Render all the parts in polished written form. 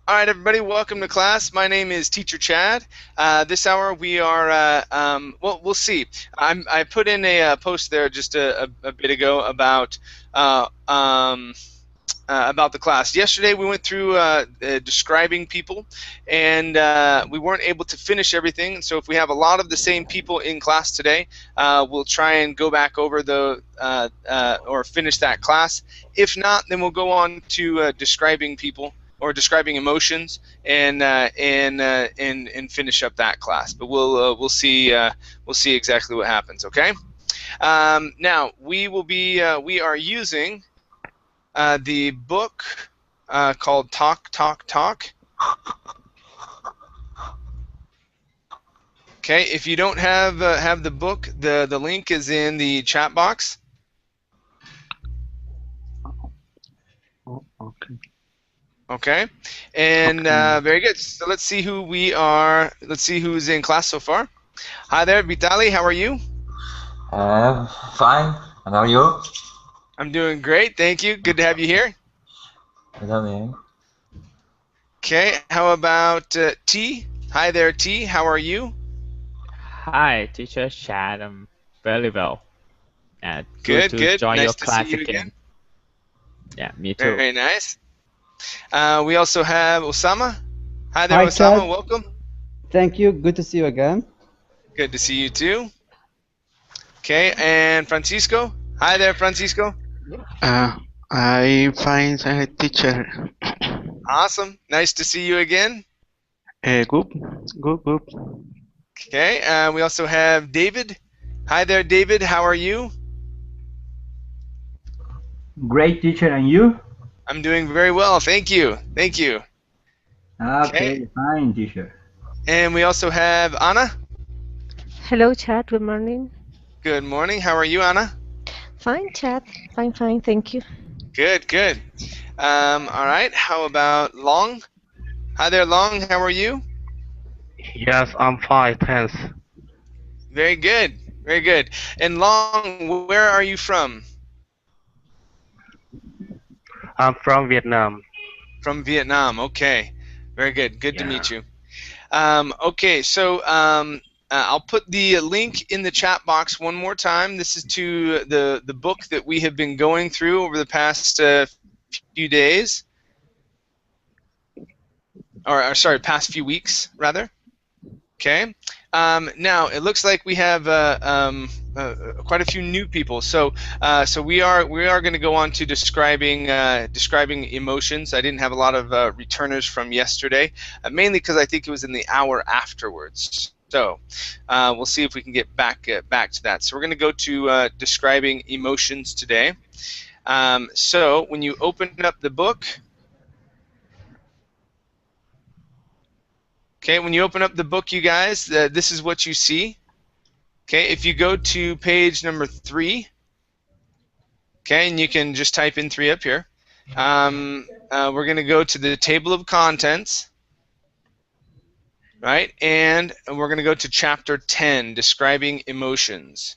All right, everybody, welcome to class. My name is Teacher Chad. This hour we are, well, we'll see. I put in a post there just a bit ago about the class. Yesterday we went through describing people, and we weren't able to finish everything. So if we have a lot of the same people in class today, we'll try and go back over the or finish that class. If not, then we'll go on to describing people or describing emotions, and finish up that class. But we'll see exactly what happens. Okay. Now we are using the book called Talk, Talk, Talk. Okay, if you don't have the book, the link is in the chat box. Okay. Okay, and very good. So let's see who we are. Let's see who's in class so far. Hi there, Vitali. How are you? Fine. And how are you? I'm doing great, thank you. Good to have you here. Okay, how about T? Hi there, T. How are you? Hi, Teacher Chad. I'm very well. Good, to good. join Nice your to class see you again. Yeah, me too. Very nice. We also have Osama. Hi there, Hi, Osama. Chad. Welcome. Thank you. Good to see you again. Good to see you too. Okay, and Francisco. Hi there, Francisco. I'm fine, teacher. Awesome. Nice to see you again. Good. Okay, we also have David. Hi there, David. How are you? Great, teacher, and you? I'm doing very well, thank you. Thank you. Okay, fine, teacher. And we also have Anna. Hello, Chad. Good morning. Good morning. How are you, Anna? Fine, Chad. Fine, fine. Thank you. Good, good. All right. How about Long? Hi there, Long. How are you? Yes, I'm fine, thanks. Very good. Very good. And Long, where are you from? I'm from Vietnam. From Vietnam. Okay. Very good. Good to meet you. Okay, so I'll put the link in the chat box one more time. This is to the book that we have been going through over the past few days. Or sorry, past few weeks, rather. Okay. Now it looks like we have quite a few new people. So we are going to go on to describing emotions. I didn't have a lot of returners from yesterday, mainly because I think it was in the hour afterwards. So we'll see if we can get back to that. So we're going to go to describing emotions today. So when you open up the book. Okay, when you open up the book, you guys, this is what you see. Okay, if you go to page number 3, okay, and you can just type in 3 up here. We're going to go to the table of contents, right? And we're going to go to chapter 10, describing emotions.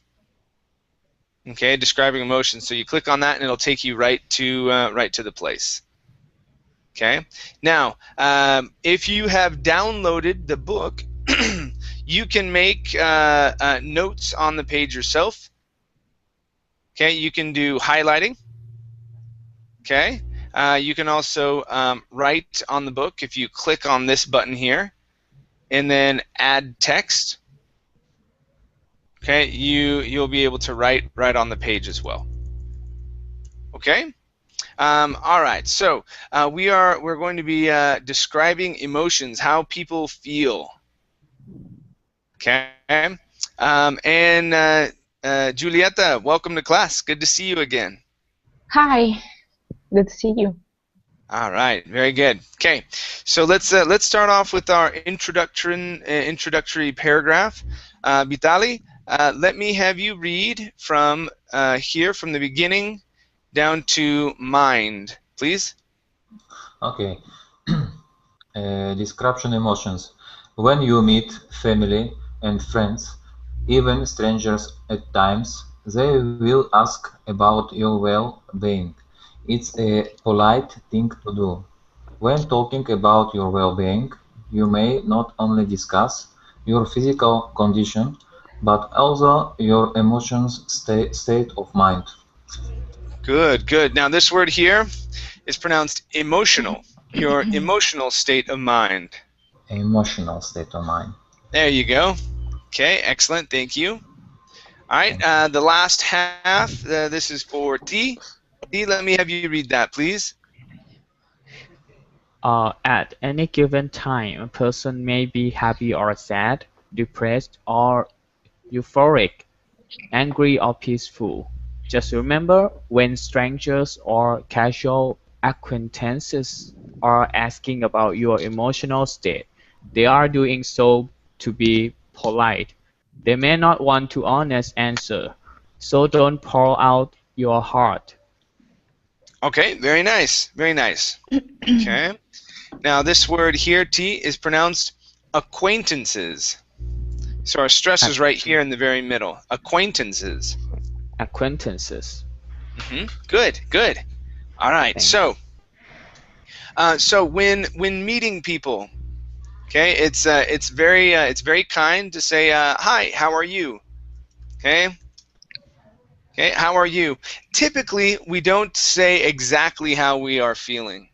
Okay, describing emotions. So you click on that, and it'll take you right to the place. Okay. Now, if you have downloaded the book, you can make notes on the page yourself. Okay. You can do highlighting. Okay. You can also write on the book if you click on this button here, and then add text. Okay. You'll be able to write right on the page as well. Okay. All right, so we're going to be describing emotions, how people feel. Okay, and Julieta, welcome to class. Good to see you again. Hi, good to see you. All right, very good. Okay, so let's start off with our introductory paragraph. Vitali, let me have you read from here from the beginning down to mind, please. Okay. Description emotions. When you meet family and friends, even strangers at times, they will ask about your well-being. It's a polite thing to do. When talking about your well-being, you may not only discuss your physical condition, but also your emotions state of mind. Good, good. Now this word here is pronounced emotional. Your emotional state of mind. Emotional state of mind. There you go. Okay, excellent. Thank you. All right, the last half, this is for T. T, let me have you read that, please. At any given time, a person may be happy or sad, depressed or euphoric, angry or peaceful. Just remember, when strangers or casual acquaintances are asking about your emotional state, they are doing so to be polite. They may not want an honest answer, so don't pour out your heart. Okay, very nice, very nice. Okay. Now this word here, T, is pronounced acquaintances. So our stress is right here in the very middle. Acquaintances. Acquaintances. Good, good. All right. Thanks. So when meeting people, okay, it's very kind to say hi, how are you? Okay. Okay, how are you? Typically, we don't say exactly how we are feeling.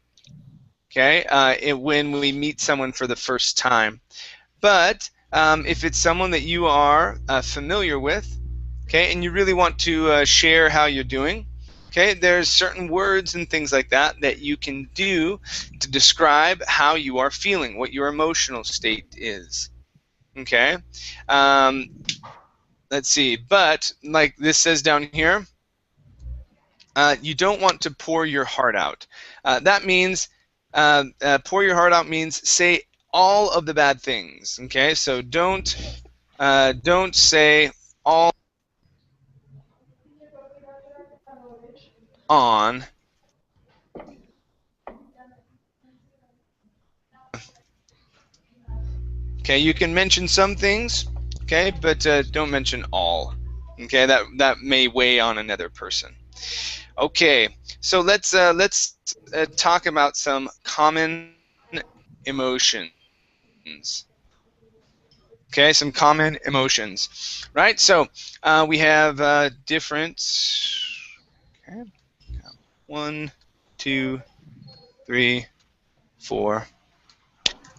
Okay, when we meet someone for the first time, but if it's someone that you are familiar with, okay, and you really want to share how you're doing, okay, there's certain words and things like that that you can do to describe how you are feeling, what your emotional state is. Okay, let's see, but like this says down here, you don't want to pour your heart out. That means pour your heart out means say all of the bad things. Okay, so don't say all on. Okay, you can mention some things. Okay, but don't mention all. Okay, that may weigh on another person. Okay, so let's talk about some common emotions. Okay, some common emotions, right? So we have different. Okay, 1, 2, 3, 4,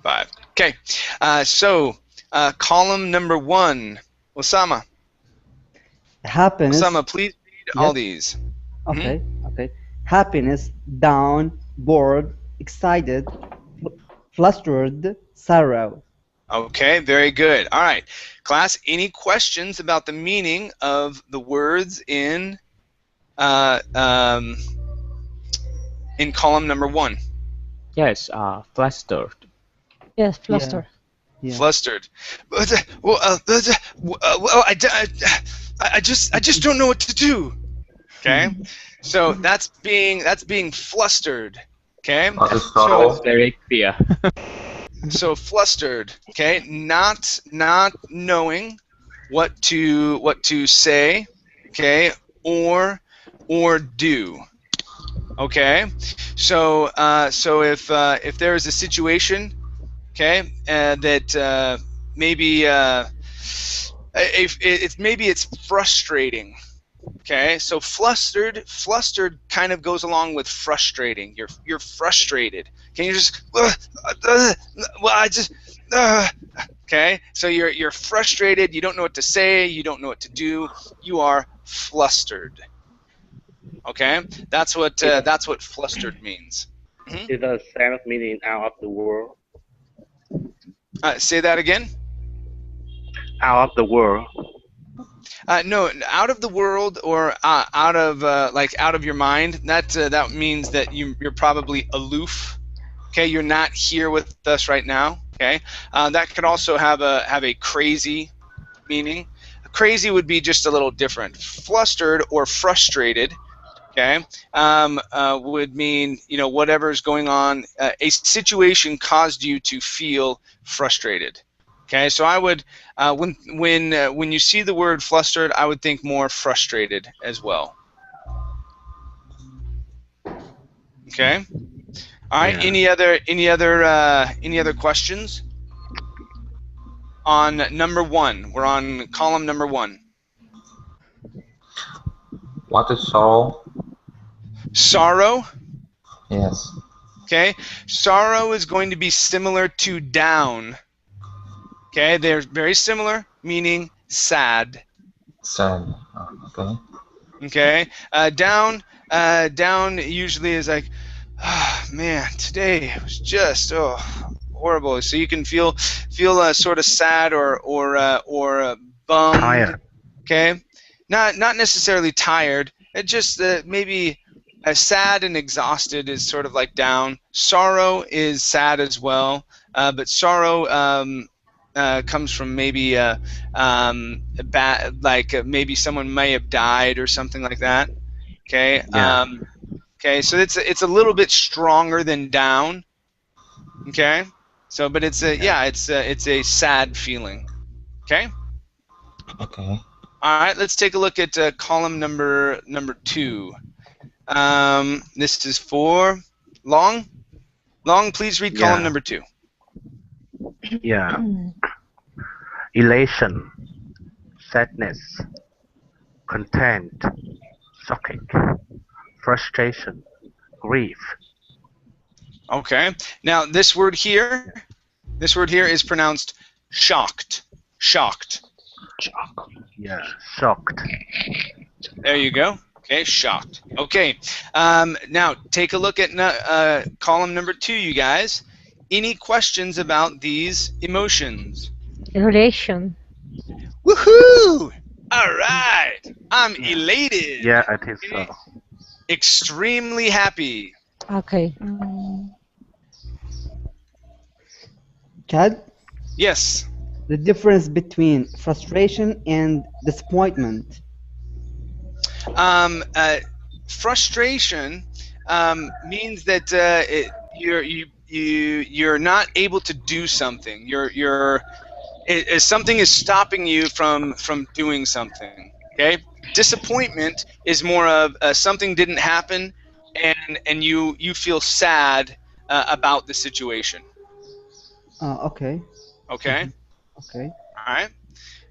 5. Okay, so column number 1, Osama. Happiness. Osama, please read all these. Okay, okay. Happiness, down, bored, excited, flustered, sorrow. Okay, very good. All right, class, any questions about the meaning of the words in column number 1? Yes, flustered. Yes, fluster. Yeah. Flustered. Well, I just don't know what to do. Okay, so that's being flustered. Okay, So it's very clear. So flustered. Okay, not knowing what to say. Okay, or do. Okay, so if there is a situation, okay, that maybe maybe it's frustrating. Okay, so flustered kind of goes along with frustrating. You're frustrated. Can you just okay? So you're frustrated. You don't know what to say. You don't know what to do. You are flustered. Okay, that's what flustered means. It's the same meaning out of the world. Say that again. Out of the world. No, out of the world or out of out of your mind. That means that you're probably aloof. Okay, you're not here with us right now. Okay, that could also have a crazy meaning. Crazy would be just a little different. Flustered or frustrated, okay, would mean whatever's going on. A situation caused you to feel frustrated. Okay, so I would when you see the word flustered, I would think more frustrated as well. Okay. All right. Yeah. Any other questions on number 1? We're on column number 1. What is sorrow? Sorrow. Yes. Okay. Sorrow is going to be similar to down. Okay. They're very similar, meaning sad. Sad. Okay. Okay. Down usually is like, oh, man, today was just horrible. So you can feel sort of sad or bummed. Tired. Okay. Not necessarily tired. It just maybe sad and exhausted is sort of like down. Sorrow is sad as well, but sorrow comes from maybe maybe someone may have died or something like that. Okay. Yeah. Okay. So it's a little bit stronger than down. Okay. So, but it's a sad feeling. Okay. Okay. All right. Let's take a look at column number 2. This is for Long. Long, please read column number 2. Yeah. Elation, sadness, content, shocking, frustration, grief. Okay. Now this word here is pronounced shocked. Shocked. Yeah. Shocked. There you go. Okay, shocked. Okay. Now take a look at column number 2, you guys. Any questions about these emotions? Elation. Woohoo! All right. I'm elated. Yeah, I think so. Extremely happy. Okay. Chad, Yes. the difference between frustration and disappointment. Frustration means that you're not able to do something. Something is stopping you from doing something. Okay. Disappointment is more of something didn't happen, and you feel sad about the situation. Okay. Okay. Okay. All right.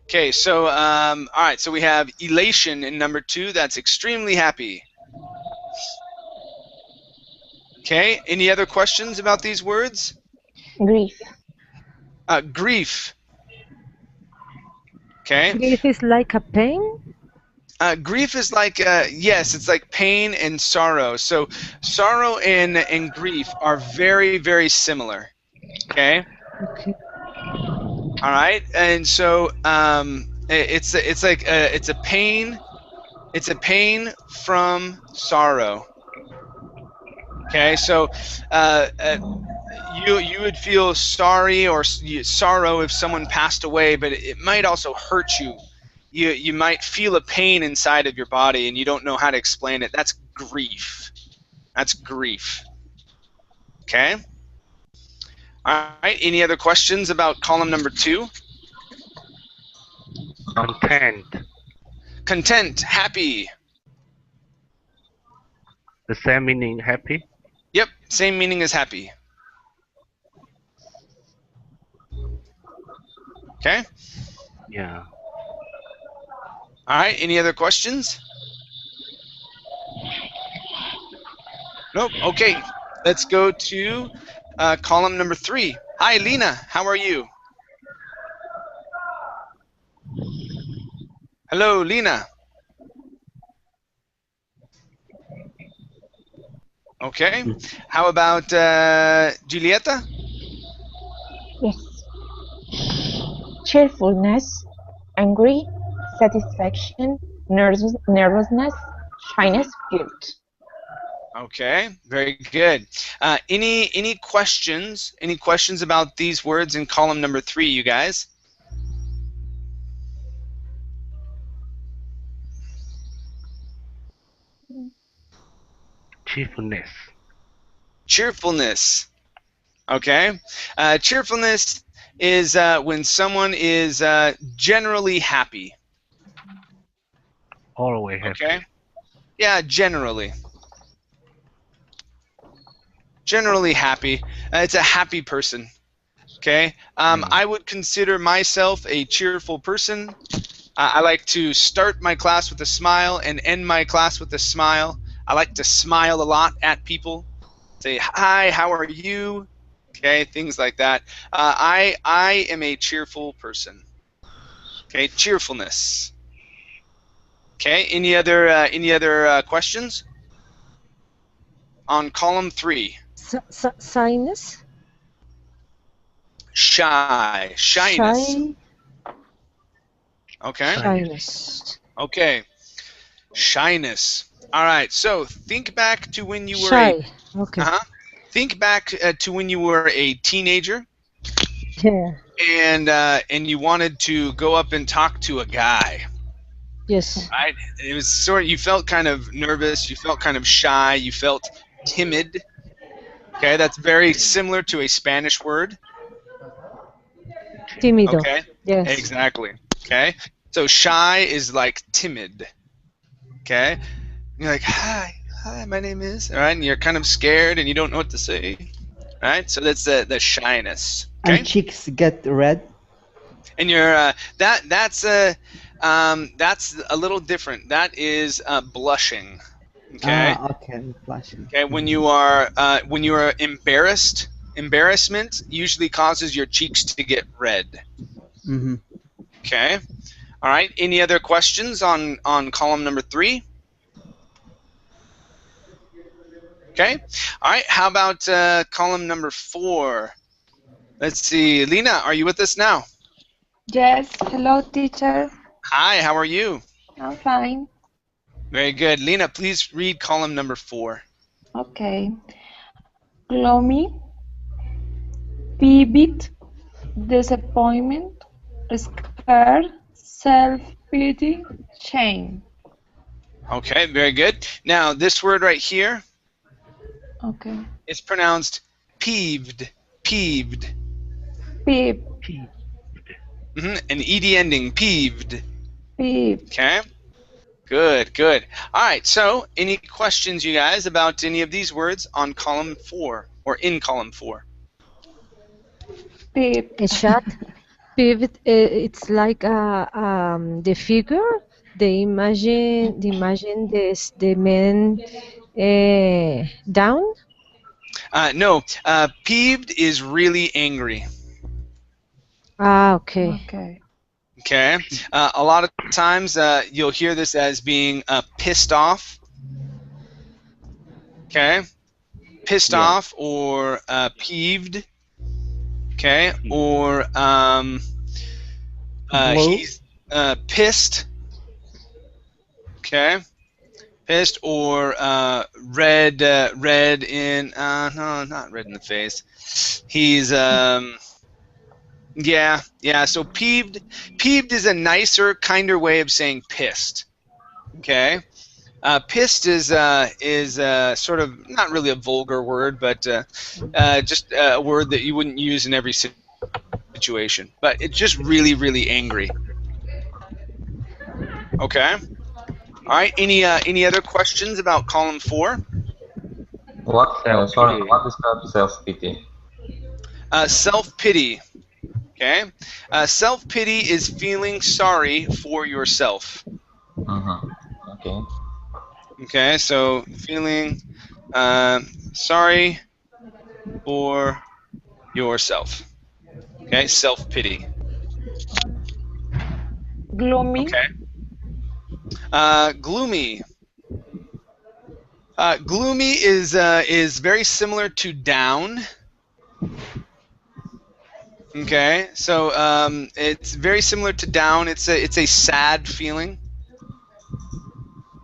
Okay. So all right. So we have elation in number 2. That's extremely happy. Okay. Any other questions about these words? Grief. Grief. Okay. Grief is like a pain? Grief is like yes, it's like pain and sorrow. So sorrow and grief are very, very similar. Okay. Okay. All right. And so it's a pain. It's a pain from sorrow. Okay. So you would feel sorry or sorrow if someone passed away, but it might also hurt you. You might feel a pain inside of your body and you don't know how to explain it. That's grief. That's grief. Okay? All right. Any other questions about column number 2? Content. Content, happy. The same meaning, happy. Yep, same meaning as happy. Okay? Yeah. All right. Any other questions? Nope. Okay. Let's go to column number 3. Hi, Lena. How are you? Hello, Lena. Okay. How about Julieta? Yes. Cheerfulness, angry, satisfaction, nervousness, shyness, guilt. Okay, very good. Any questions? Any questions about these words in column number 3, you guys? Cheerfulness. Cheerfulness. Okay. Cheerfulness is when someone is generally happy. Always happy. Okay. Yeah, generally. generally happy. It's a happy person. Okay. I would consider myself a cheerful person. I like to start my class with a smile and end my class with a smile. I like to smile a lot at people. Say, hi, how are you? Okay, things like that. I am a cheerful person. Okay, cheerfulness. Okay, any other questions? On column 3. Shyness. Shyness. Shy. Okay. Shyness. Okay. Shyness. All right. So think back to when you were Shy. Okay. Think back to when you were a teenager. Yeah. And you wanted to go up and talk to a guy. Yes. Right? It was you felt kind of nervous. You felt kind of shy. You felt timid. Okay, that's very similar to a Spanish word. Tímido. Okay. Yes. Exactly. Okay. So shy is like timid. Okay. You're like, hi, my name is. All right, and you're kind of scared and you don't know what to say. All right. So that's the shyness. Okay. And cheeks get red. And you're that's a little different. That is blushing. Okay. Okay, blushing. Okay. When you are embarrassed, embarrassment usually causes your cheeks to get red. Mm-hmm. Okay. All right. Any other questions on column number 3? Okay. All right. How about column number 4? Let's see. Lena, are you with us now? Yes. Hello, teacher. Hi. How are you? I'm fine. Very good. Lena, please read column number 4. Okay. Gloomy, vivid, disappointment, scared, self-pity, shame. Okay. Very good. Now, this word right here Okay. is pronounced peeved. Peeved. Peeve. An ed ending. Peeved. Peeve. Okay. Good. Good. All right. So, any questions, you guys, about any of these words on column 4 or in column 4? Peeve. A shot. Pivot. It's like the figure. The imagine this the man down. No. Peeved is really angry. Okay. Okay. Okay. A lot of times you'll hear this as being pissed off. Okay. Pissed off or peeved. Okay. Or he's pissed. Okay. Pissed or red in no, not red in the face. He's yeah. So peeved is a nicer, kinder way of saying pissed. Okay. Pissed is sort of not really a vulgar word, but just a word that you wouldn't use in every situation. But it's just really, really angry. Okay. All right. Any other questions about column 4? What describes self-pity? Self-pity. Okay. Self-pity is feeling sorry for yourself. Okay. Okay. So feeling sorry for yourself. Okay. Self-pity. Gloomy. Okay. Gloomy. Gloomy is very similar to down. Okay, so it's very similar to down. It's a sad feeling.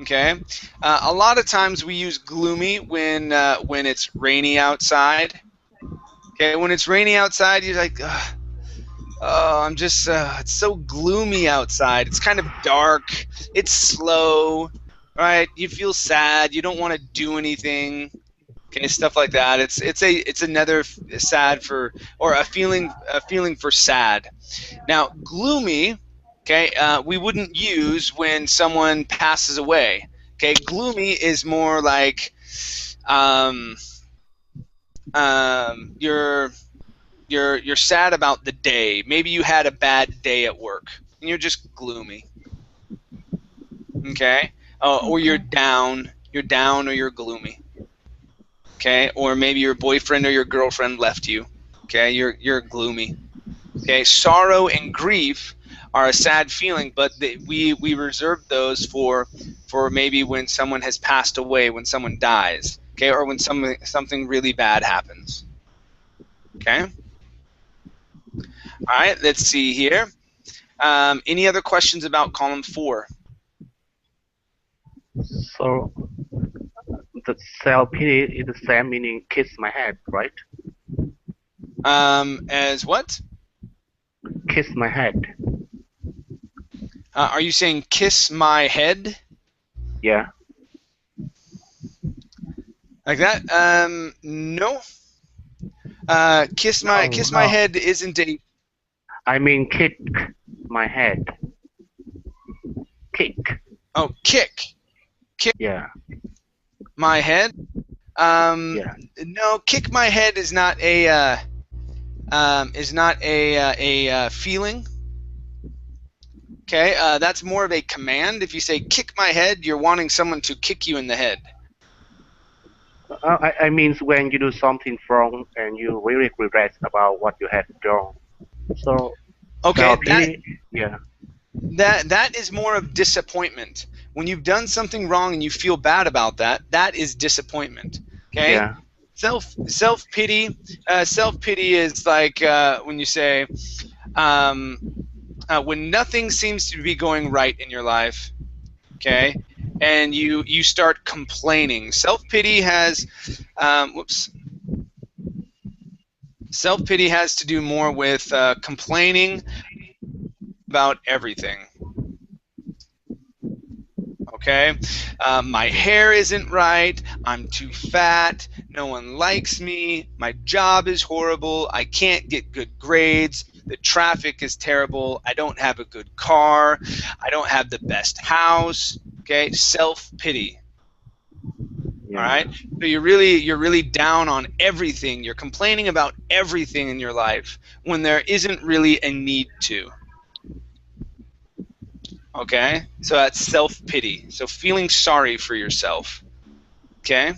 Okay, a lot of times we use gloomy when it's rainy outside. Okay, when it's rainy outside, you're like, oh, I'm just it's so gloomy outside. It's kind of dark. It's slow, right? You feel sad. You don't want to do anything. Okay, stuff like that. It's another sad for, or a feeling for sad. Now, gloomy, okay, we wouldn't use when someone passes away. Okay, gloomy is more like you're sad about the day. Maybe you had a bad day at work and you're just gloomy. Okay? Or you're down. You're down or you're gloomy. Okay? Or maybe your boyfriend or your girlfriend left you. Okay? You're gloomy. Okay? Sorrow and grief are a sad feeling, but we reserve those for maybe when someone has passed away, when someone dies. Okay? Or when something really bad happens. Okay? All right, let's see here. Any other questions about column 4? So the self-pity is the same meaning kiss my head, right? As what? Kiss my head. Are you saying kiss my head? Yeah. Like that? No. Kiss my head isn't a... I mean kick my head. Kick. Oh, kick. Kick Yeah. my head? Yeah. No, kick my head is not a feeling. Okay, that's more of a command. If you say kick my head, you're wanting someone to kick you in the head. I mean when you do something wrong and you really regret about what you had done. So Okay, yeah. That is more of disappointment. When you've done something wrong and you feel bad about that, that is disappointment. Okay. Yeah. Self-pity. Self-pity is like when you say when nothing seems to be going right in your life. Okay. And you start complaining. Self-pity has Self-pity has to do more with complaining about everything. Okay? My hair isn't right. I'm too fat. No one likes me. My job is horrible. I can't get good grades. The traffic is terrible. I don't have a good car. I don't have the best house. Okay? Self-pity. Yeah. All right? So you're really down on everything. You're complaining about everything in your life when there isn't really a need to. Okay? So that's self-pity. So feeling sorry for yourself. Okay?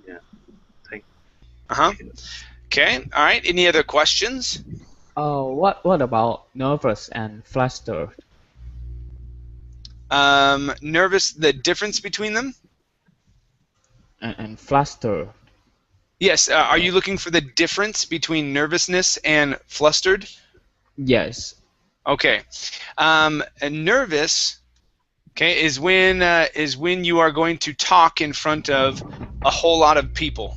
Yeah. Thank Uh-huh. Okay. All right. Any other questions? What about nervous and flustered? Nervous, the difference between them? And flustered. Yes. Are you looking for the difference between nervousness and flustered? Yes. Okay. Nervous, okay, is when you are going to talk in front of a whole lot of people.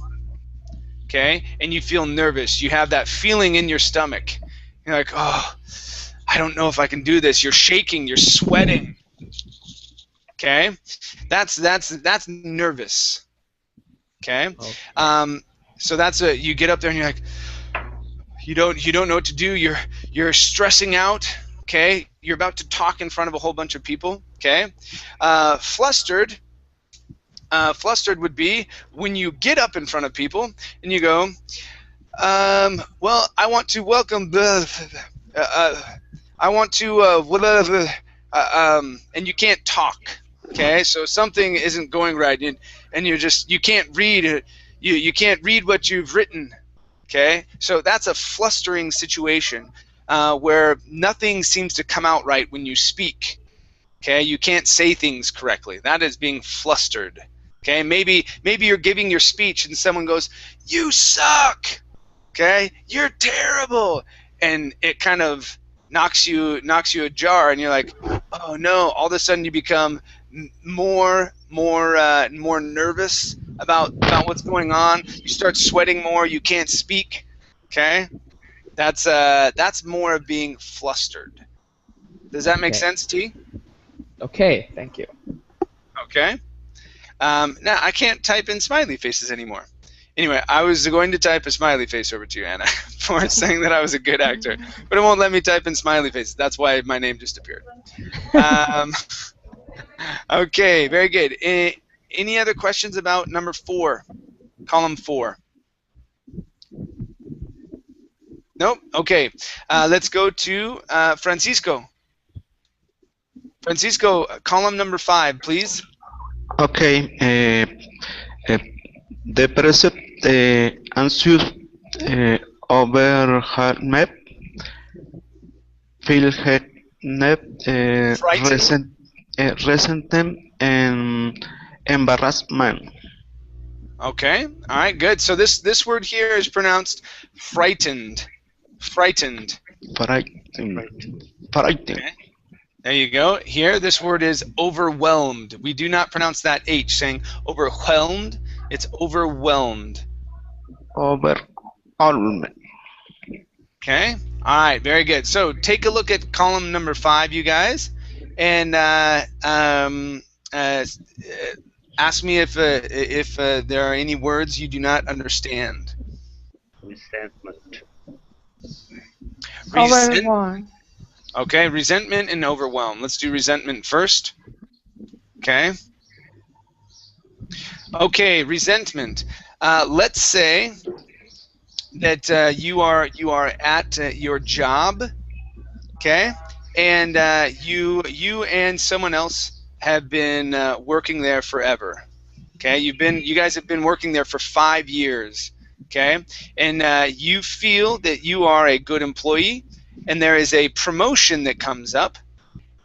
Okay, and you feel nervous. You have that feeling in your stomach. You're like, oh, I don't know if I can do this. You're shaking. You're sweating. Okay, that's nervous. Okay, so that's you get up there and you're like, you don't know what to do. You're stressing out. Okay, you're about to talk in front of a whole bunch of people. Okay, flustered. Flustered would be when you get up in front of people and you go, well, I want to welcome I want to and you can't talk. Okay, so something isn't going right, and you can't read. You can't read what you've written. Okay, so that's a flustering situation where nothing seems to come out right when you speak. Okay, you can't say things correctly. That is being flustered. Okay, maybe you're giving your speech and someone goes, "You suck." Okay, "You're terrible," and it kind of knocks you ajar, and you're like, "Oh no!" All of a sudden, you become more nervous about what's going on. You start sweating more. You can't speak. Okay, that's more of being flustered. Does that make sense, T? Okay, thank you. Okay. Now, I can't type in smiley faces anymore. Anyway, I was going to type a smiley face over to you, Anna, for saying that I was a good actor. But it won't let me type in smiley faces. That's why my name just appeared. Okay, very good. Any other questions about number 4, column 4? Nope. Okay. Let's go to Francisco. Francisco, column number 5, please. Okay. Depressed, anxious, overwhelmed, feel-headed, Frightened. resentment, and embarrassment. Okay. All right. Good. So this word here is pronounced frightened. Frightened. Frightened. Okay. There you go. Here, this word is overwhelmed. We do not pronounce that H, saying overwhelmed. It's overwhelmed. Overwhelmed. Okay. All right. Very good. So take a look at column number 5, you guys, and ask me if there are any words you do not understand. Resentment. Overwhelm. Okay. Resentment and overwhelm. Let's do resentment first. Okay. Okay. Resentment. Let's say that you are at your job, okay, and you and someone else have been working there forever, okay. You guys have been working there for 5 years, okay, and you feel that you are a good employee, and there is a promotion that comes up,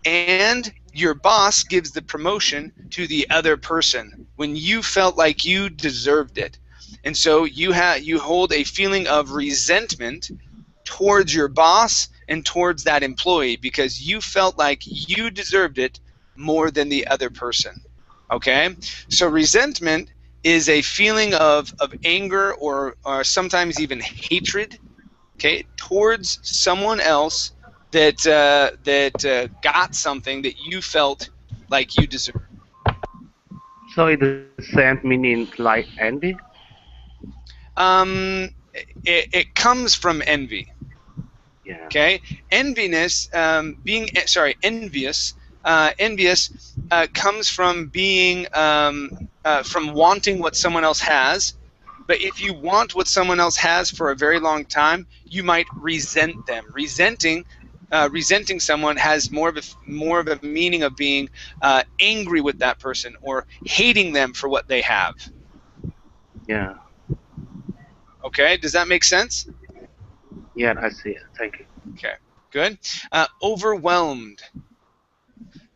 and your boss gives the promotion to the other person when you felt like you deserved it. And so you hold a feeling of resentment towards your boss and towards that employee because you felt like you deserved it more than the other person. Okay? So resentment is a feeling of anger or sometimes even hatred, okay, towards someone else that got something that you felt like you deserved. So it the same meaning like envy? It comes from envy. Yeah. Okay, enviness, envious comes from being from wanting what someone else has. But if you want what someone else has for a very long time, you might resent them. Resenting someone has more of a meaning of being angry with that person or hating them for what they have. Yeah. Okay, does that make sense? Yeah, I see it. Thank you. Okay, good. Overwhelmed.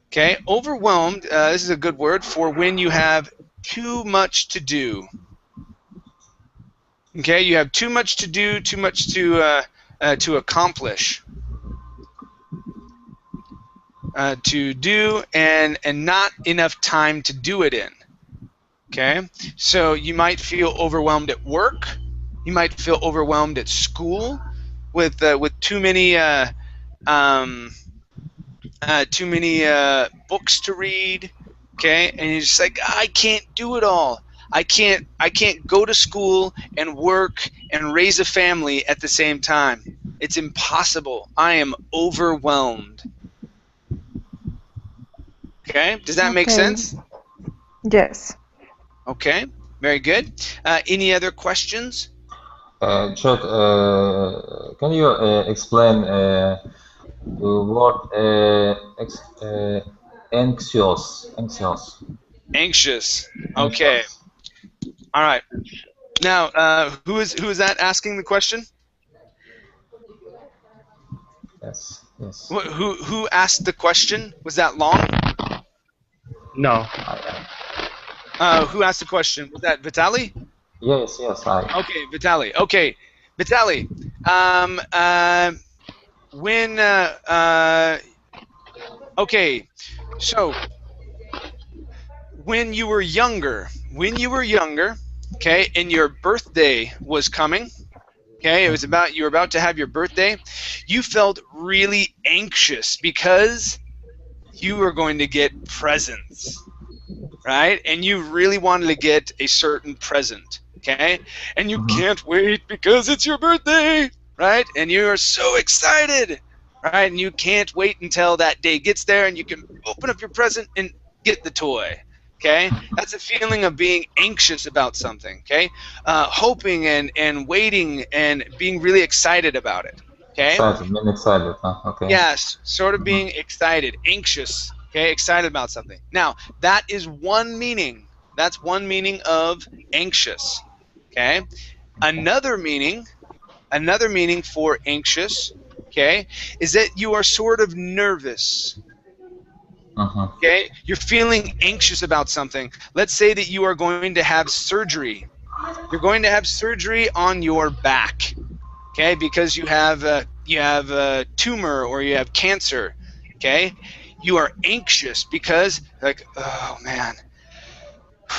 Okay, overwhelmed, this is a good word for when you have too much to do. Okay, you have too much to do, too much to accomplish. To do and not enough time to do it in. Okay, so you might feel overwhelmed at work. You might feel overwhelmed at school with too many books to read. Okay, and you're just like, I can't do it all. I can't go to school and work and raise a family at the same time. It's impossible. I am overwhelmed. Okay, does that make sense? Yes. Okay, very good. Any other questions? Chuck, can you explain the word anxious? Anxious. Okay. All right. Now, who is that asking the question? Yes. Who asked the question? Was that long? No. Who asked the question? Was that Vitaly? Yes, I. Okay, Vitaly. Okay, Vitaly. Okay, so when you were younger, okay, and your birthday was coming, okay, you were about to have your birthday, you felt really anxious because you were going to get presents, right? And you really wanted to get a certain present, okay? And you can't wait because it's your birthday, right? And you are so excited, right? And you can't wait until that day gets there and you can open up your present and get the toy, Okay, that's a feeling of being anxious about something. Okay, hoping and waiting and being really excited about it. Okay. Excited, being excited, huh? Okay. Yes, sort of being excited, anxious. Okay, excited about something. Now that is one meaning. That's one meaning of anxious. Okay, another meaning for anxious. Okay, is that you are sort of nervous. Okay, you're feeling anxious about something. Let's say that you are going to have surgery. You're going to have surgery on your back. Okay, because you have a tumor or you have cancer. Okay, you are anxious because, like, oh man,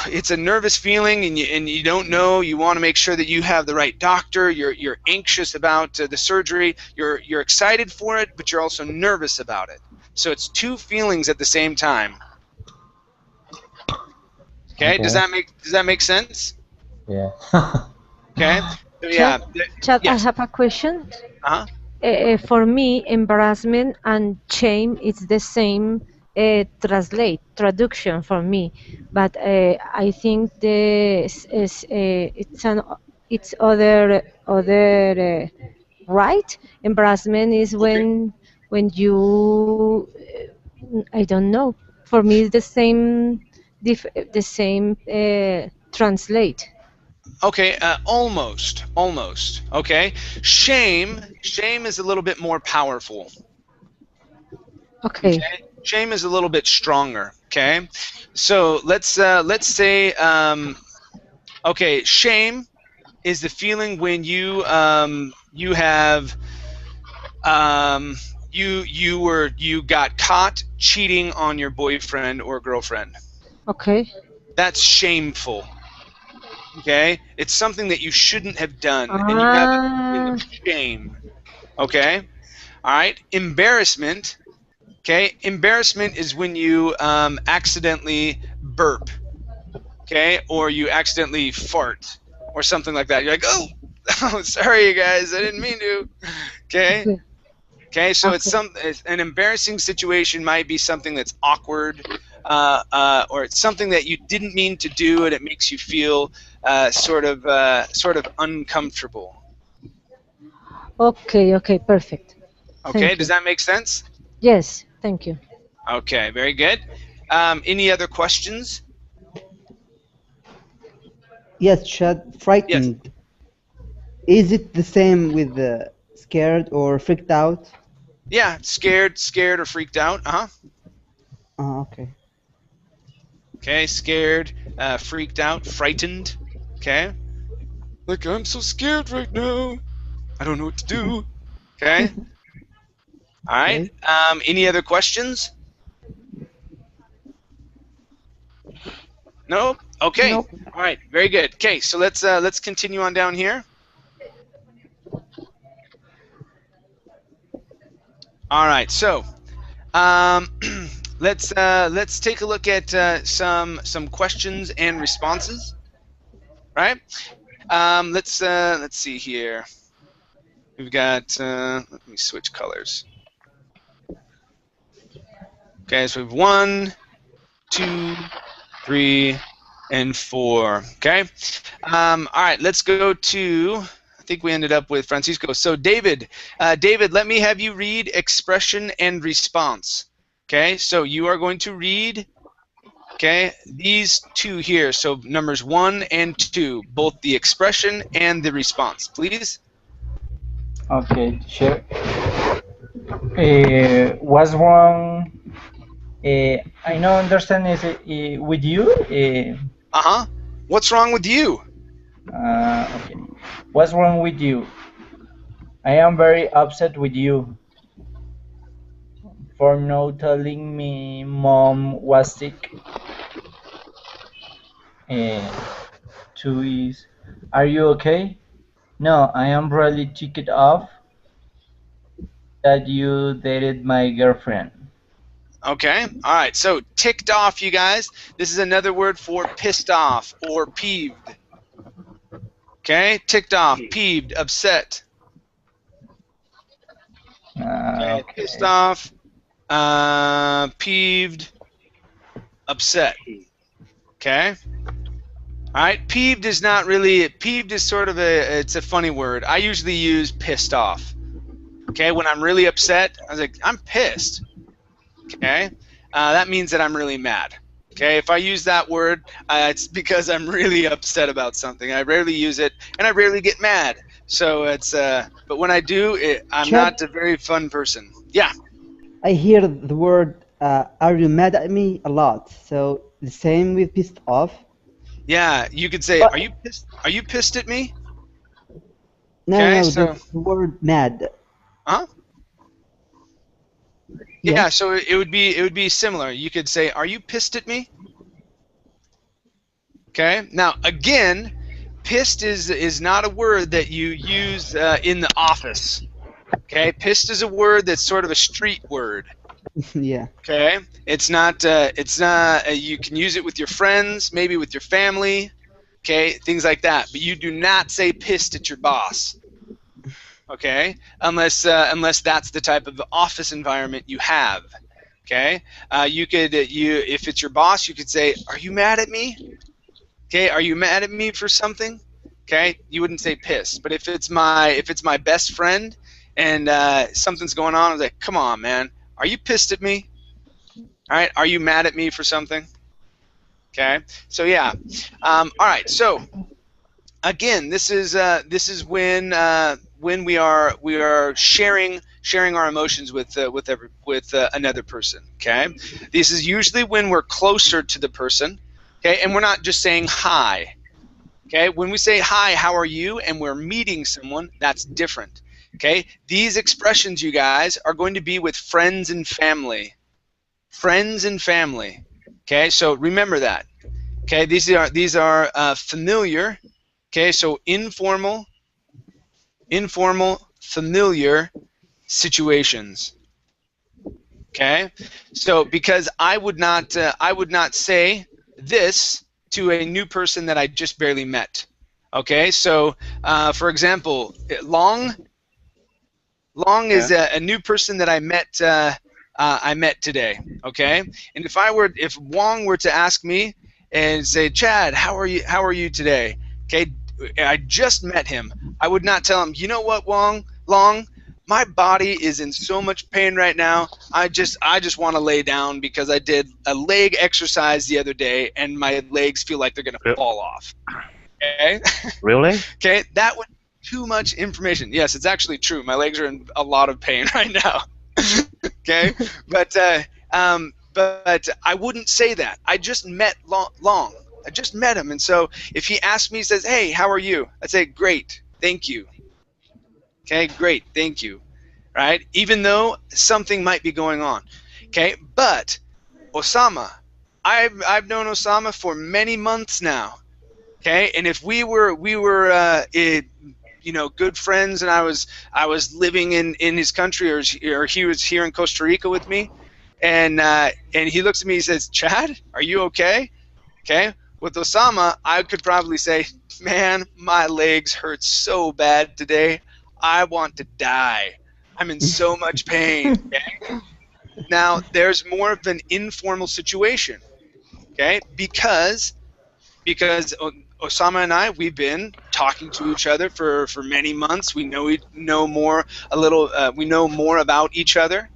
it's a nervous feeling, and you don't know. You want to make sure that you have the right doctor. You're anxious about the surgery. You're excited for it, but you're also nervous about it. So it's two feelings at the same time. Okay, does that make sense? Yeah. Okay, so yeah. Chad, I Yes. have a question. Uh-huh. For me, embarrassment and shame is the same traduction for me, but I think this is it's other right. Embarrassment is when you I don't know. For me, it's the same translate. Okay, almost. Okay, shame is a little bit more powerful. Okay. Shame is a little bit stronger. Okay, so let's say okay, shame is the feeling when you you got caught cheating on your boyfriend or girlfriend. Okay. That's shameful. Okay, it's something that you shouldn't have done, and you have a feeling of shame. Okay, all right. Embarrassment. Okay, embarrassment is when you accidentally burp. Okay, or you accidentally fart, or something like that. You're like, oh, oh, sorry, you guys, I didn't mean to. Okay. Okay, so it's an embarrassing situation might be something that's awkward, or it's something that you didn't mean to do, and it makes you feel sort of uncomfortable. Okay, perfect. Okay, does that make sense? Yes, thank you. Okay, very good. Any other questions? Yes, Chad, frightened. Yes. Is it the same with scared or freaked out? Yeah, scared or freaked out. Okay. Okay, scared, freaked out, frightened. Okay. Like, I'm so scared right now. I don't know what to do. Okay. All right. Any other questions? No. Okay. Nope. All right. Very good. Okay. So let's continue on down here. All right. So let's take a look at some questions and responses. Right. Let's see here. We've got. Let me switch colors. Okay. So we have 1, 2, 3, and 4. Okay. All right. Let's go to. I think we ended up with Francisco. So David, let me have you read expression and response. Okay. So you are going to read. Okay, these two here. So numbers 1 and 2, both the expression and the response, please. Okay, teacher. What's wrong? I don't understand. Is it with you? What's wrong with you? Okay. What's wrong with you? I am very upset with you for not telling me mom was sick. 2 is, are you okay? No, I am really ticked off that you dated my girlfriend. Okay, all right. So ticked off, you guys. This is another word for pissed off or peeved. Okay, ticked off, peeved, upset. Okay, pissed off, peeved, upset. Okay. All right. Peeved is not really. Peeved is sort of it's a funny word. I usually use pissed off. Okay. When I'm really upset, I was like, I'm pissed. Okay. That means that I'm really mad. Okay. If I use that word, it's because I'm really upset about something. I rarely use it, and I rarely get mad. So it's. But when I do, I'm Chad? not a very fun person. Yeah. I hear the word "Are you mad at me?" a lot. So the same with pissed off. Yeah. You could say, "Are you pissed? Are you pissed at me?" No, Okay. no, So. the word "mad." Huh? Yeah. Yeah, so it would be similar. You could say, "Are you pissed at me?" Okay. Now again, pissed is not a word that you use in the office. Okay. Pissed is a word that's sort of a street word. Yeah. Okay. It's not. You can use it with your friends, maybe with your family. Okay. Things like that. But you do not say pissed at your boss. Okay. Unless that's the type of office environment you have. Okay, you could if it's your boss, you could say, "Are you mad at me?" Okay, "Are you mad at me for something?" Okay, you wouldn't say pissed. But if it's my best friend and something's going on, I was like, "Come on, man, are you pissed at me?" All right, "Are you mad at me for something?" Okay, so yeah, all right. So again, this is when we are sharing our emotions with another person. Okay, this is usually when we're closer to the person. Okay, and we're not just saying hi. Okay, when we say hi, how are you, and we're meeting someone, that's different. Okay, these expressions, you guys, are going to be with friends and family. Friends and family. Okay, so remember that. Okay, these are familiar. Okay, so informal, familiar situations. Okay, so because I would not say this to a new person that I just barely met. Okay, so for example, Long is a new person that I met today. Okay, and if Wong were to ask me and say, "Chad, how are you today?" Okay, I just met him. I would not tell him, "You know what, Long, my body is in so much pain right now. I just want to lay down because I did a leg exercise the other day and my legs feel like they're gonna fall off." Okay. Really? Okay, that would be too much information. Yes, it's actually true. My legs are in a lot of pain right now. Okay, but I wouldn't say that. I just met Long. I just met him, and so if he asks me, he says, "Hey, how are you?" I'd say, "Great, thank you." Okay, "Great, thank you." Right? Even though something might be going on. Okay, but Osama, I've known Osama for many months now. Okay, and if we were good friends, and I was living in his country, or he was here in Costa Rica with me, and he looks at me, he says, "Chad, are you okay?" Okay, with Osama, I could probably say, "Man, my legs hurt so bad today. I want to die. I'm in so much pain." Okay? Now, there's more of an informal situation. Okay, because Osama and I, we've been talking to each other for many months. We know more about each other.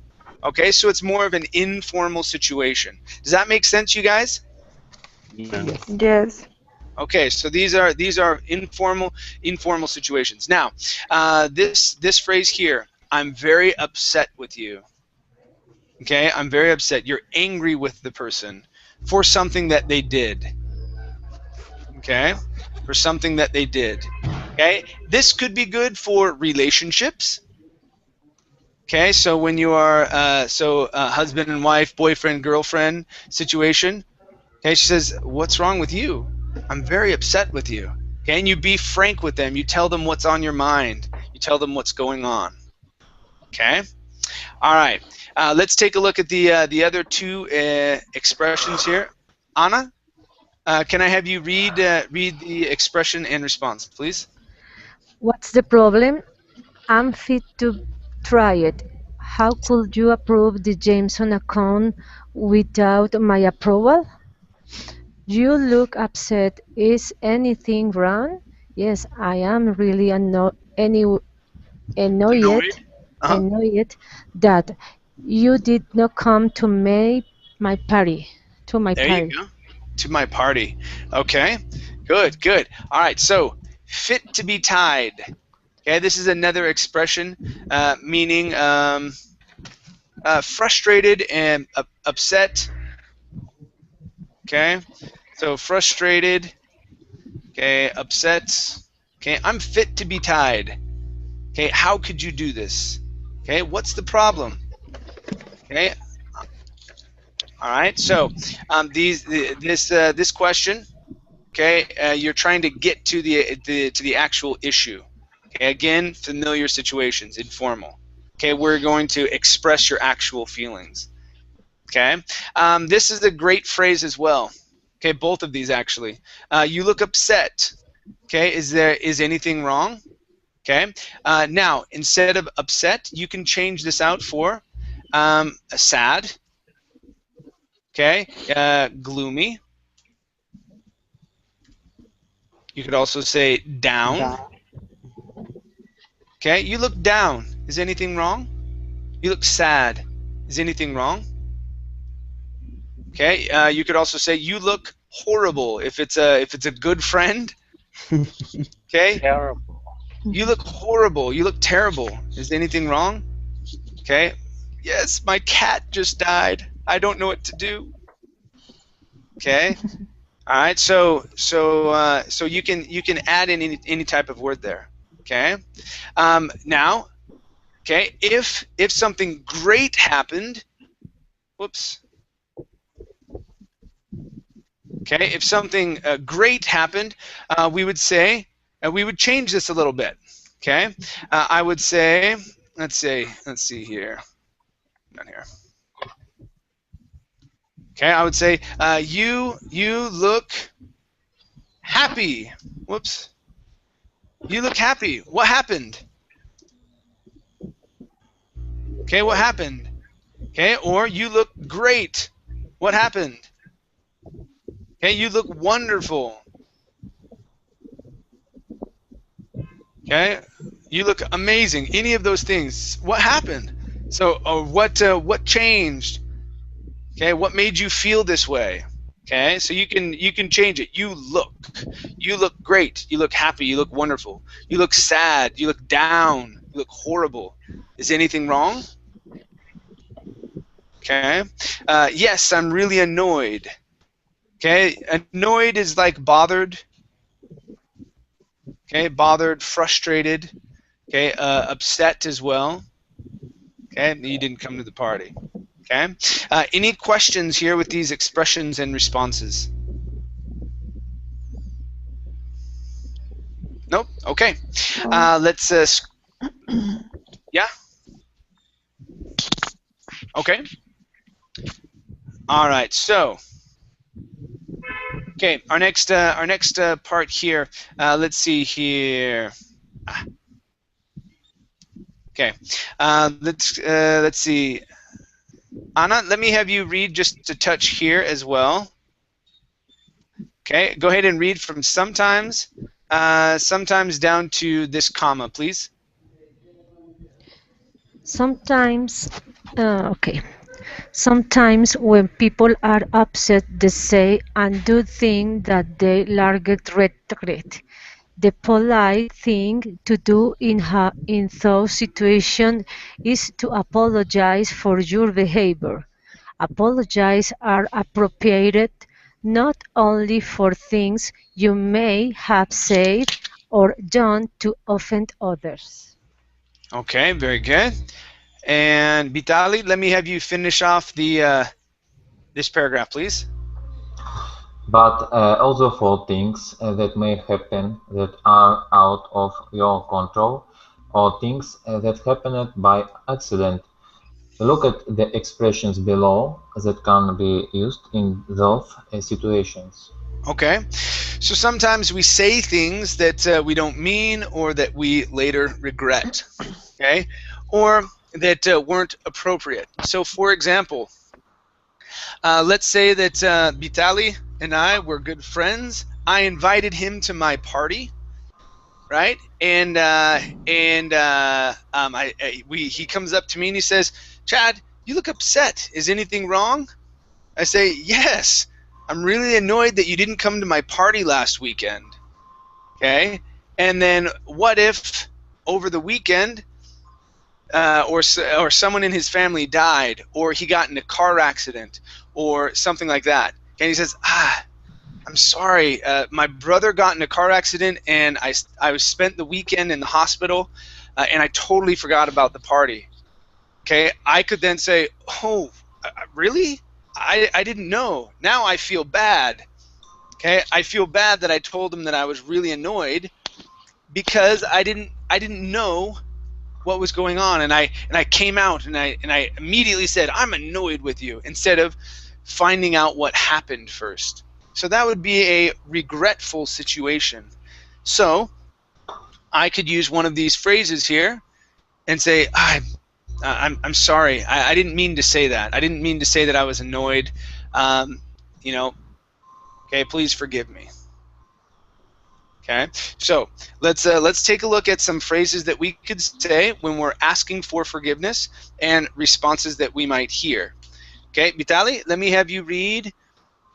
Okay, so it's more of an informal situation. Does that make sense, you guys? Yeah. Yes. Okay, so these are informal situations. Now, this phrase here, "I'm very upset with you." Okay, I'm very upset. You're angry with the person for something that they did. Okay, for something that they did. Okay, this could be good for relationships. Okay, so when you are husband and wife, boyfriend, girlfriend situation. Okay, she says, "What's wrong with you? I'm very upset with you." Okay, and you be frank with them. You tell them what's on your mind. You tell them what's going on. Okay, all right. Let's take a look at the other two expressions here. Anna, can I have you read the expression and response, please? What's the problem? I'm fit to try it. How could you approve the Jameson account without my approval? You look upset. Is anything wrong? Yes, I am really annoyed Annoyed? Uh-huh. annoyed that you did not come to my party. To my There you party. go. To my party. Okay. Good, good. All right, so fit to be tied. Okay, this is another expression meaning frustrated and upset. Okay, so frustrated. Okay, upset. Okay, I'm fit to be tied. Okay, how could you do this? Okay, what's the problem? Okay, all right. So this question. Okay, you're trying to get to the actual issue. Okay, again, familiar situations, informal. Okay, we're going to express your actual feelings. Okay, this is a great phrase as well. Okay, both of these actually. You look upset. Okay, is anything wrong? Okay, now instead of upset, you can change this out for sad. Okay, gloomy. You could also say down. Down. Okay, you look down. Is anything wrong? You look sad. Is anything wrong? Okay, you could also say you look horrible if it's a good friend. Okay, Terrible. you look horrible. You look terrible. Is anything wrong? Okay, yes, my cat just died. I don't know what to do. Okay, all right. So you can add in any type of word there. Okay, now. Okay, if something great happened, whoops. Okay, if something great happened, we would say, we would change this a little bit. Okay, I would say, let's see here, down here. Okay, I would say, you look happy. Whoops. You look happy. What happened? Okay, what happened? Okay, or you look great. What happened? Okay, you look wonderful. Okay, you look amazing. Any of those things. What happened? So, what changed? Okay, what made you feel this way? Okay, so you can change it. You look great. You look happy. You look wonderful. You look sad. You look down. You look horrible. Is anything wrong? Okay, yes, I'm really annoyed. Okay, annoyed is like bothered. Okay, bothered, frustrated. Okay, upset as well. Okay, you didn't come to the party. Okay, any questions here with these expressions and responses? Nope. Okay, let's. Yeah. Okay. All right. So. Okay, our next part here. Let's see here. Okay, let's see. Anna, let me have you read just a touch here as well. Okay, go ahead and read from sometimes down to this comma, please. Sometimes, okay. Sometimes when people are upset, they say and do things that they later regret. The polite thing to do in those situations is to apologize for your behavior. Apologies are appropriate not only for things you may have said or done to offend others. Okay, very good. And Vitali, let me have you finish off the this paragraph, please. But also for things that may happen that are out of your control, or things that happened by accident. Look at the expressions below that can be used in those situations. Okay, so sometimes we say things that we don't mean or that we later regret, okay, or that weren't appropriate. So for example, let's say that Vitali, and I were good friends. I invited him to my party, right? And he comes up to me and he says, "Chad, you look upset. Is anything wrong?" I say, "Yes, I'm really annoyed that you didn't come to my party last weekend." Okay? And then what if over the weekend or someone in his family died, or he got in a car accident or something like that? And he says, "I'm sorry, my brother got in a car accident and I spent the weekend in the hospital and I totally forgot about the party." Okay, I could then say, "Oh, really? I didn't know. Now I feel bad." Okay, I feel bad that I told him that I was really annoyed because I didn't know what was going on, and I came out and I immediately said, "I'm annoyed with you," instead of finding out what happened first. So that would be a regretful situation. So I could use one of these phrases here and say, I'm sorry. I didn't mean to say that. I didn't mean to say that I was annoyed. You know, okay, please forgive me." Okay, so let's take a look at some phrases that we could say when we're asking for forgiveness and responses that we might hear. Okay, Vitali, let me have you read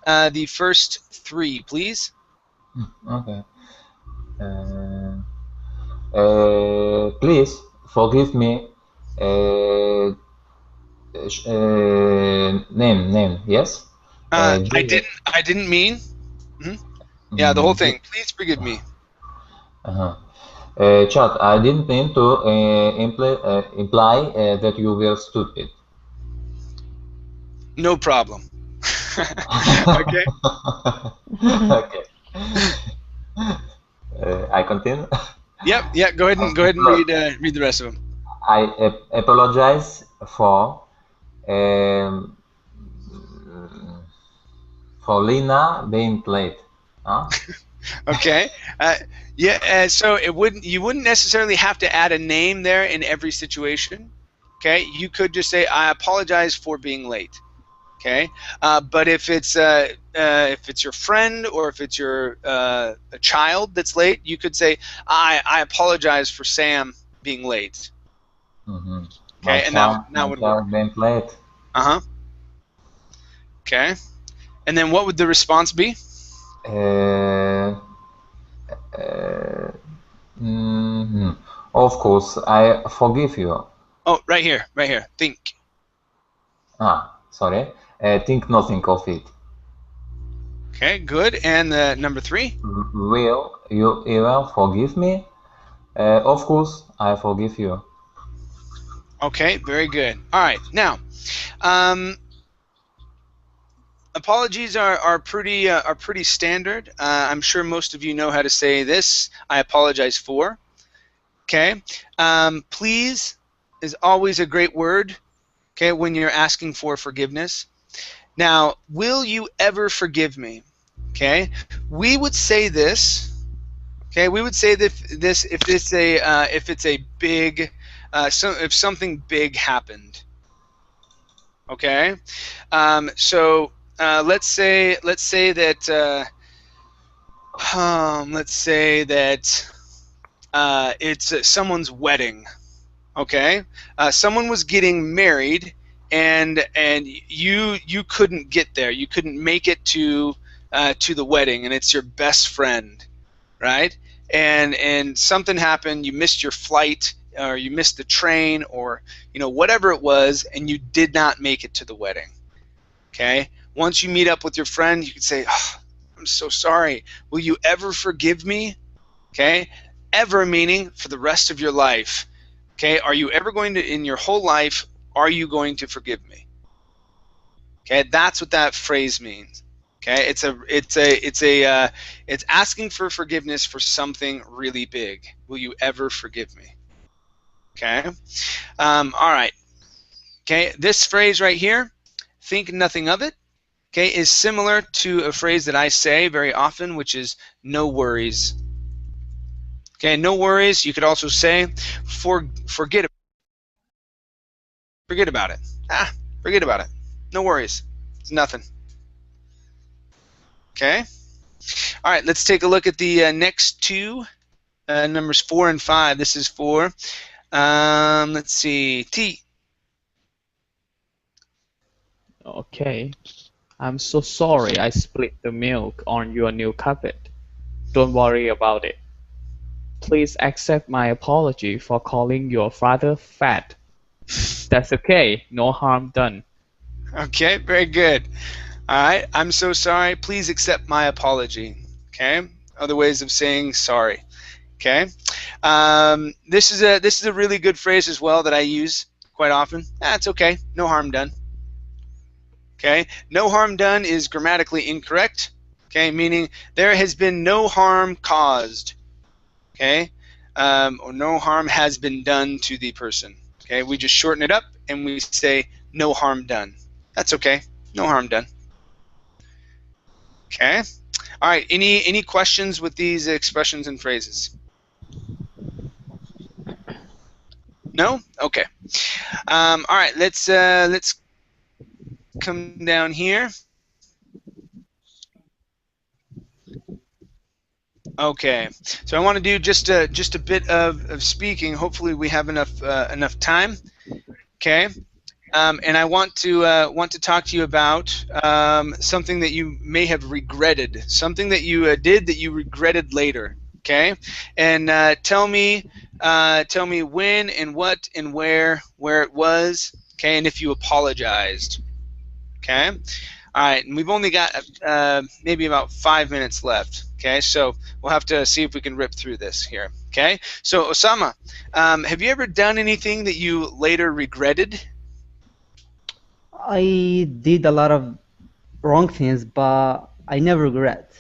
the first three, please. Okay. Please forgive me. Name, yes. I Juliet. didn't mean. Yeah, the whole thing. Please forgive me. Chad, I didn't mean to imply that you were stupid. No problem. Okay. Okay. I continue. Yep. Yeah. Go ahead and read the rest of them. I apologize for Lena being late. Huh? Okay. Yeah. So you wouldn't necessarily have to add a name there in every situation. Okay. You could just say, "I apologize for being late." Okay. But if it's your friend or if it's your a child that's late, you could say, I apologize for Sam being late." Mm-hmm. Okay. And that would work. Being late. Okay. And then what would the response be? Of course, I forgive you. Oh, right here. Think. Sorry. Think nothing of it. Okay, good. And number three? Will you ever forgive me? Of course, I forgive you. Okay, very good. All right, now, apologies are pretty standard. I'm sure most of you know how to say this. I apologize for. Okay. Please is always a great word. Okay, when you're asking for forgiveness. Now, will you ever forgive me? Okay, we would say this. Okay, we would say this if it's a big, if something big happened. Okay, so let's say that it's someone's wedding. Okay, someone was getting married, and you couldn't get there. You couldn't make it to the wedding, and it's your best friend, right? And something happened. You missed your flight, or you missed the train, or whatever it was, and you did not make it to the wedding. Okay. Once you meet up with your friend, you can say, "Oh, I'm so sorry. Will you ever forgive me?" Okay. Ever meaning for the rest of your life. Okay, are you ever going to, in your whole life, are you going to forgive me? Okay, that's what that phrase means. Okay, it's asking for forgiveness for something really big. Will you ever forgive me? Okay, all right. Okay, this phrase right here, think nothing of it. Okay, is similar to a phrase that I say very often, which is no worries. Okay, no worries. You could also say forget about it. Forget about it. No worries. It's nothing. Okay. All right, let's take a look at the next two, numbers 4 and 5. This is for, let's see, T. Okay. I'm so sorry I spilled the milk on your new carpet. Don't worry about it. Please accept my apology for calling your father fat. That's okay, no harm done. Okay, very good. All right, I'm so sorry. Please accept my apology. Okay, other ways of saying sorry. Okay, this is a really good phrase as well that I use quite often. It's okay, no harm done. Okay, no harm done is grammatically incorrect. Okay, meaning there has been no harm caused. Okay, or no harm has been done to the person. Okay, we just shorten it up and we say no harm done. That's okay, no harm done. Okay. All right. Any questions with these expressions and phrases? No. Okay. All right. Let's come down here. Okay. So I want to do just a bit of speaking. Hopefully we have enough time. Okay. And I want to talk to you about something that you may have regretted, something that you did that you regretted later. Okay, and tell me when and what and where it was. Okay, and if you apologized. Okay, all right, and we've only got maybe about 5 minutes left. Okay, so we'll have to see if we can rip through this here. Okay, so Osama, have you ever done anything that you later regretted? I did a lot of wrong things, but I never regret.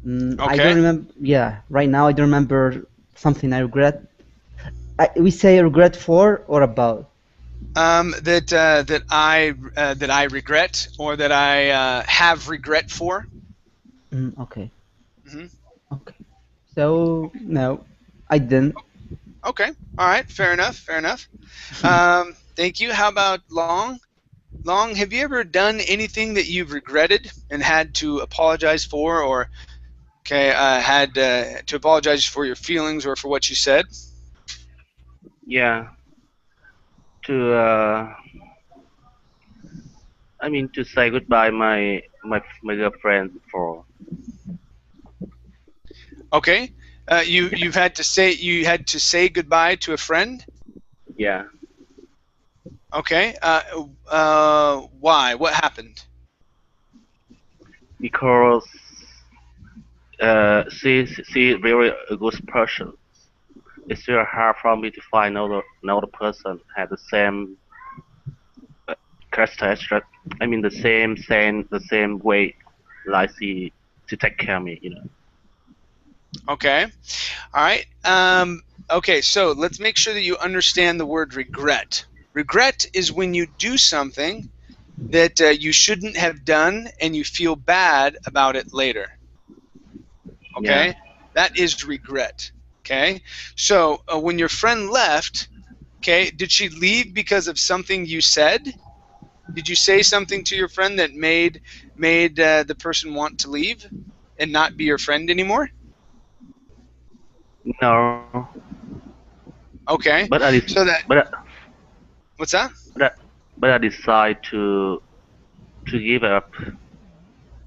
I Okay. don't remember. Yeah, right now I don't remember something I regret. We say regret for or about. That I regret or that I have regret for. Okay. Hmm. Okay. So no, I didn't. Okay. All right. Fair enough. Fair enough. Thank you. How about Long? Long, have you ever done anything that you've regretted and had to apologize for, or had to apologize for your feelings or for what you said? Yeah. To to say goodbye my girlfriend before. Okay. You had to say goodbye to a friend. Yeah. Okay. Why? What happened? Because she really a good person. It's very hard for me to find another person had the same characteristic. The same way, like she to take care of me. Okay. All right. Okay, so let's make sure that you understand the word regret. Regret is when you do something that you shouldn't have done and you feel bad about it later. Okay? Yeah. That is regret. Okay? So when your friend left, okay, did she leave because of something you said? Did you say something to your friend that made the person want to leave and not be your friend anymore? No. Okay. But I So that but what's that? but I decide to give up.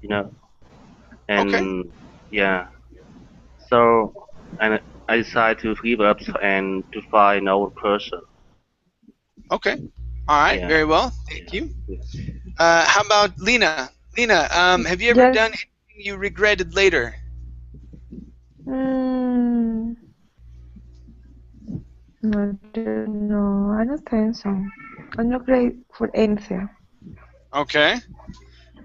Okay. And yeah. So and I decide to give up and to find another person. Okay. All right. Yeah. Very well. Thank you. How about Lena? Lena, have you ever Yes. done anything you regretted later? Mm, I don't know. I don't think so. I'm not great for anything. Okay.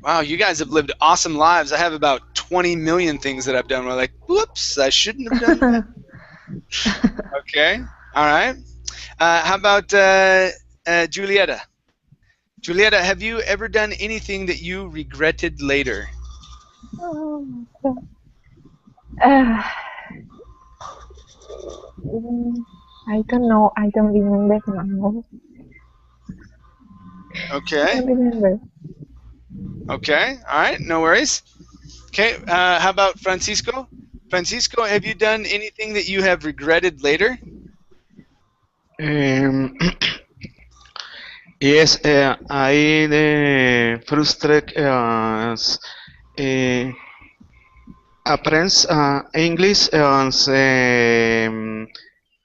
Wow, you guys have lived awesome lives. I have about 20 million things that I've done where I'm like, whoops, I shouldn't have done that. Okay. All right. How about Julieta? Julieta, have you ever done anything that you regretted later? Uh, I don't know. I don't remember now. I Okay. don't remember. Okay. All right. No worries. Okay, how about Francisco? Francisco, have you done anything that you have regretted later? Um, yes, I frustrate apprends English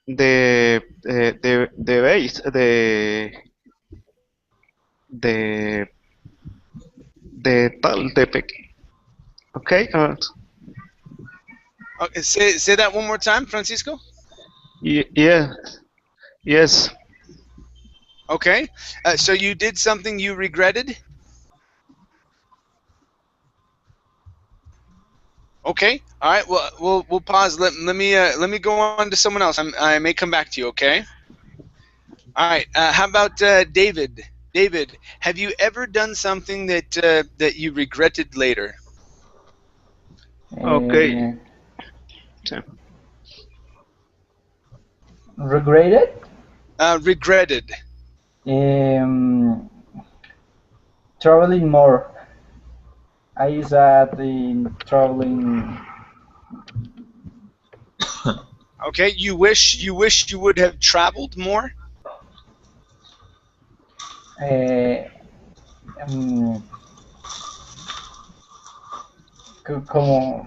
the base the tal the okay Okay, say that one more time, Francisco. yeah yes Okay, so you did something you regretted. Okay, all right. Well, we'll pause. Let me go on to someone else. I may come back to you. Okay. All right. How about David? David, have you ever done something that you regretted later? okay Regretted? Regretted. Traveling more. I said in traveling. Okay. You wish you would have traveled more. Como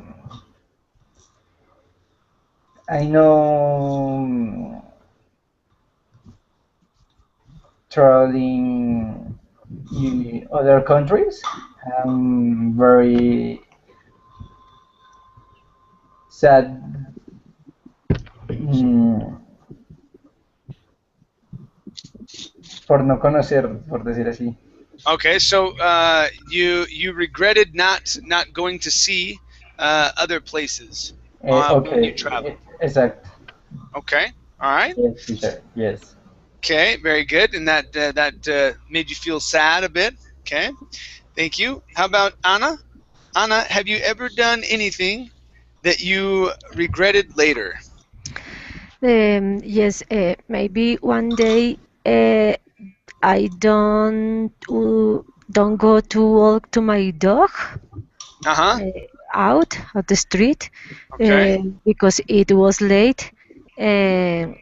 I know traveling in other countries. I'm very sad por no conocer, por decir así. Okay. So you regretted not going to see other places when you traveled. Exact. Okay. All right. Yes, teacher. Yes. Okay, very good. And that made you feel sad a bit. Okay, thank you. How about Anna? Anna, have you ever done anything that you regretted later? Yes, maybe one day I don't go to walk to my dog Uh-huh. out at the street Okay. because it was late and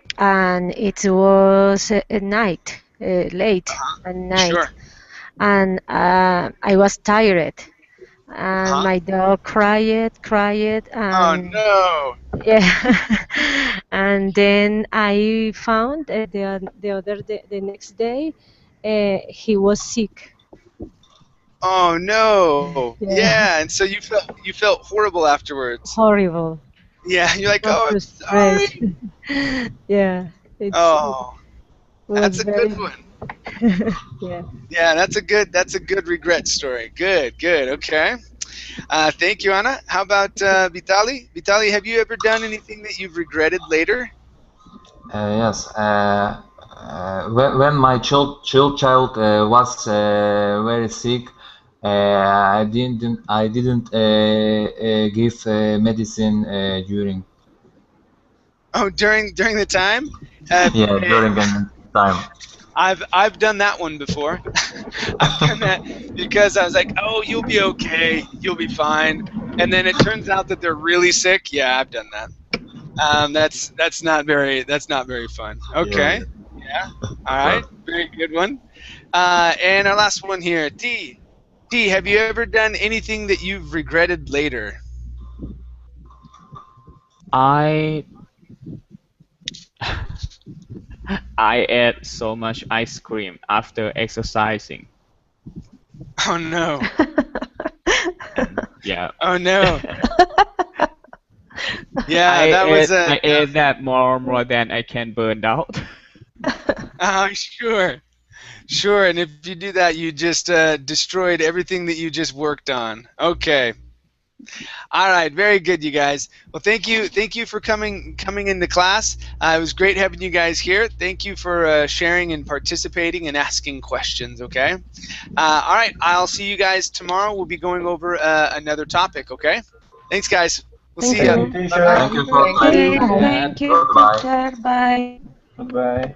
it was at night, late at night, Sure. and I was tired, and Uh-huh. my dog cried, Oh and no. yeah, and then I found the next day he was sick. Oh no. Yeah, Yeah, and so you felt horrible afterwards. horrible. Yeah, you're like, So "Oh, I'm sorry." frustrated. Yeah, it Oh, was that's a good very one. yeah. Yeah, that's a good regret story. Good, good. Okay. Thank you, Anna. How about Vitali? Vitali, have you ever done anything that you've regretted later? Yes. When my child was very sick, I didn't give medicine during. Oh, during the time? Yeah, during the time. I've done that one before. I've done that because I was like, "Oh, you'll be okay. You'll be fine." And then it turns out that they're really sick. Yeah, I've done that. That's not very fun. Yeah. Okay. Yeah. All right. So, Very good one. And our last one here, T. T, have you ever done anything that you've regretted later? I I ate so much ice cream after exercising. Oh no. And yeah, Oh no. Yeah, that was I ate that more than I can burn out. Oh, sure. Sure, and if you do that, you just destroyed everything that you just worked on. Okay. All right, very good, you guys. Well, thank you for coming into class. It was great having you guys here. Thank you for sharing and participating and asking questions. Okay. All right, I'll see you guys tomorrow. We'll be going over another topic. Okay. Thanks, guys. We'll Thank see Thank you. you, you. teacher. thank you for Okay, playing. thank you, Goodbye. teacher. Bye. Bye.